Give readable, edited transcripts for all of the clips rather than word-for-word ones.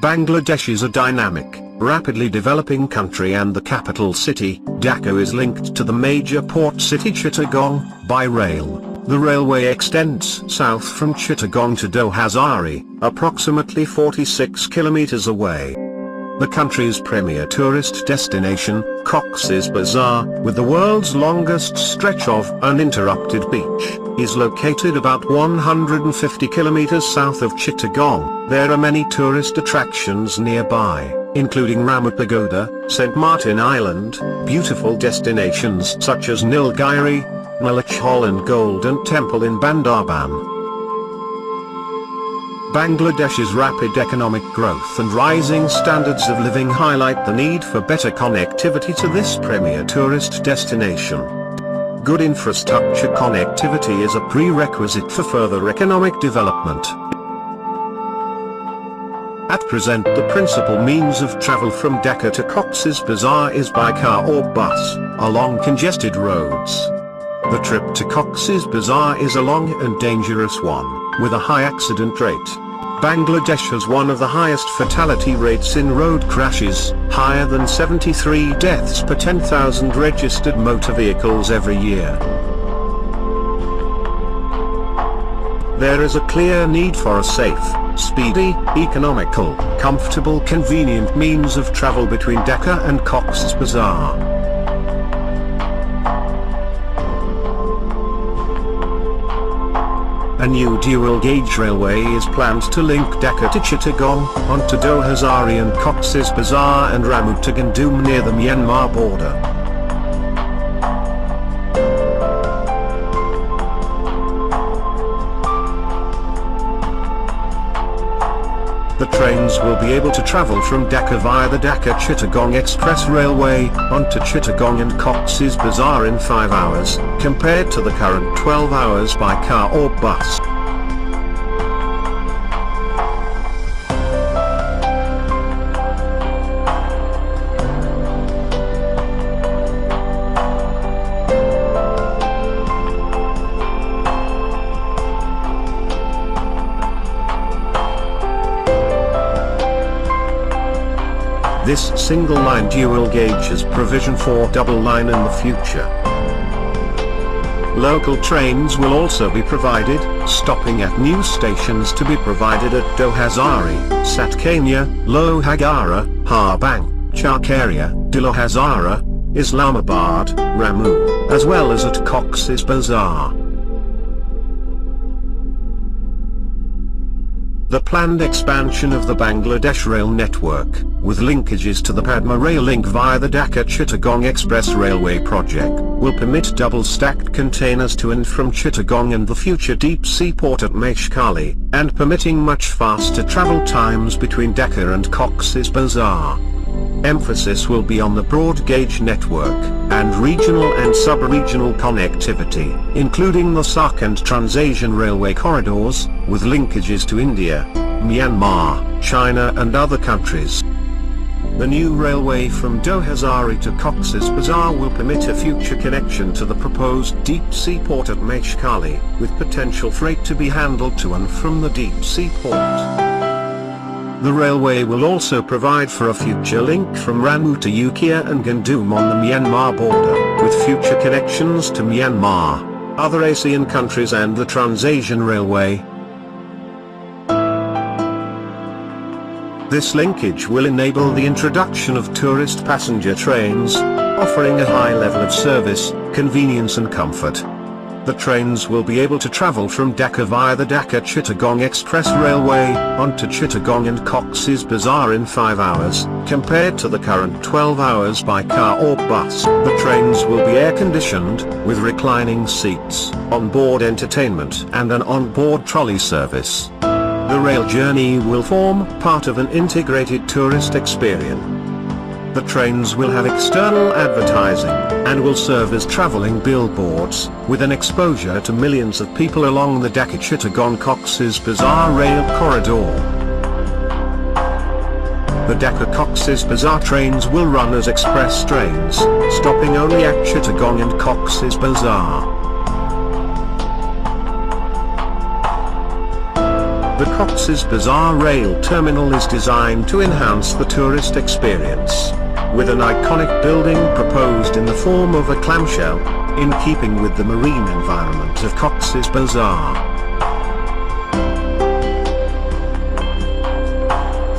Bangladesh is a dynamic, rapidly developing country, and the capital city, Dhaka, is linked to the major port city Chittagong by rail. The railway extends south from Chittagong to Dohazari, approximately 46 kilometers away. The country's premier tourist destination, Cox's Bazar, with the world's longest stretch of uninterrupted beach, is located about 150 kilometers south of Chittagong. There are many tourist attractions nearby, including Ramu Pagoda, St. Martin Island, beautiful destinations such as Nilgiri, Malach Hall and Golden Temple in Bandarban. Bangladesh's rapid economic growth and rising standards of living highlight the need for better connectivity to this premier tourist destination. Good infrastructure connectivity is a prerequisite for further economic development. At present, the principal means of travel from Dhaka to Cox's Bazar is by car or bus, along congested roads. The trip to Cox's Bazar is a long and dangerous one, with a high accident rate. Bangladesh has one of the highest fatality rates in road crashes, higher than 73 deaths per 10,000 registered motor vehicles every year. There is a clear need for a safe, speedy, economical, comfortable, convenient means of travel between Dhaka and Cox's Bazar. A new dual-gauge railway is planned to link Dhaka to Chittagong, onto Dohazari and Cox's Bazar and Ramu to Gundum near the Myanmar border. The trains will be able to travel from Dhaka via the Dhaka-Chittagong Express Railway, onto Chittagong and Cox's Bazar in 5 hours, compared to the current 12 hours by car or bus. This single-line dual-gauge has provision for double-line in the future. Local trains will also be provided, stopping at new stations to be provided at Dohazari, Satkania, Lohagara, Harbang, Charkaria, Dohazara, Islamabad, Ramu, as well as at Cox's Bazar. The planned expansion of the Bangladesh rail network, with linkages to the Padma rail link via the Dhaka-Chittagong Express Railway project, will permit double-stacked containers to and from Chittagong and the future deep-sea port at Meshkali, and permitting much faster travel times between Dhaka and Cox's Bazar. Emphasis will be on the broad-gauge network, and regional and sub-regional connectivity, including the SARC and Trans-Asian railway corridors, with linkages to India, Myanmar, China and other countries. The new railway from Dohazari to Cox's Bazar will permit a future connection to the proposed deep-sea port at Meshkali, with potential freight to be handled to and from the deep-sea port. The railway will also provide for a future link from Ramu to Ukiah and Gundum on the Myanmar border, with future connections to Myanmar, other ASEAN countries and the Trans-Asian Railway. This linkage will enable the introduction of tourist passenger trains, offering a high level of service, convenience and comfort. The trains will be able to travel from Dhaka via the Dhaka-Chittagong Express Railway, onto Chittagong and Cox's Bazar in 5 hours, compared to the current 12 hours by car or bus. The trains will be air-conditioned, with reclining seats, on-board entertainment and an on-board trolley service. The rail journey will form part of an integrated tourist experience. The trains will have external advertising, and will serve as traveling billboards, with an exposure to millions of people along the Dhaka-Chittagong Cox's Bazar rail corridor. The Dhaka-Cox's Bazar trains will run as express trains, stopping only at Chittagong and Cox's Bazar. The Cox's Bazar rail terminal is designed to enhance the tourist experience, with an iconic building proposed in the form of a clamshell, in keeping with the marine environment of Cox's Bazar.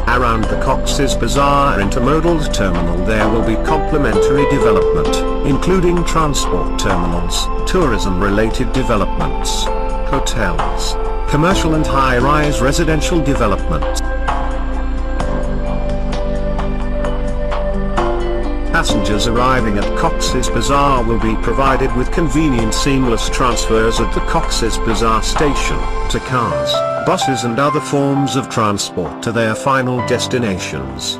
Around the Cox's Bazar intermodal terminal there will be complementary development, including transport terminals, tourism-related developments, hotels, commercial and high-rise residential developments. Passengers arriving at Cox's Bazar will be provided with convenient seamless transfers at the Cox's Bazar station, to cars, buses and other forms of transport to their final destinations.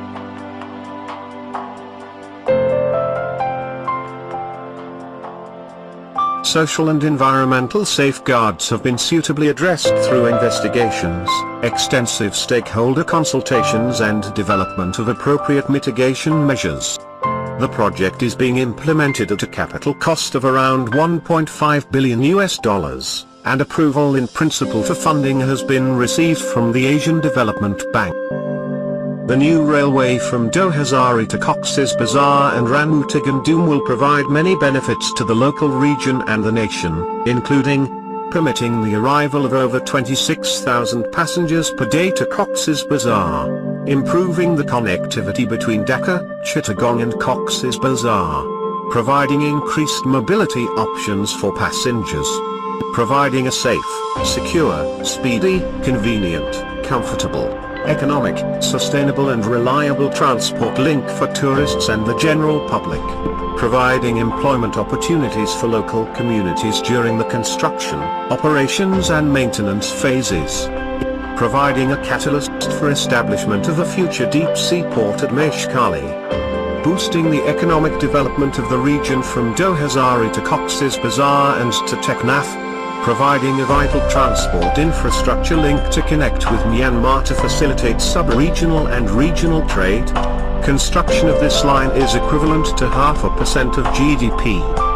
Social and environmental safeguards have been suitably addressed through investigations, extensive stakeholder consultations and development of appropriate mitigation measures. The project is being implemented at a capital cost of around $1.5 billion, and approval in principle for funding has been received from the Asian Development Bank. The new railway from Dohazari to Cox's Bazar and Ramu to Gundum will provide many benefits to the local region and the nation, including permitting the arrival of over 26,000 passengers per day to Cox's Bazar, improving the connectivity between Dhaka, Chittagong and Cox's Bazar, providing increased mobility options for passengers, providing a safe, secure, speedy, convenient, comfortable, economic, sustainable and reliable transport link for tourists and the general public, providing employment opportunities for local communities during the construction, operations and maintenance phases, providing a catalyst for establishment of a future deep-sea port at Meshkali, boosting the economic development of the region from Dohazari to Cox's Bazar and to Teknaf, providing a vital transport infrastructure link to connect with Myanmar to facilitate sub-regional and regional trade. Construction of this line is equivalent to 0.5% of GDP.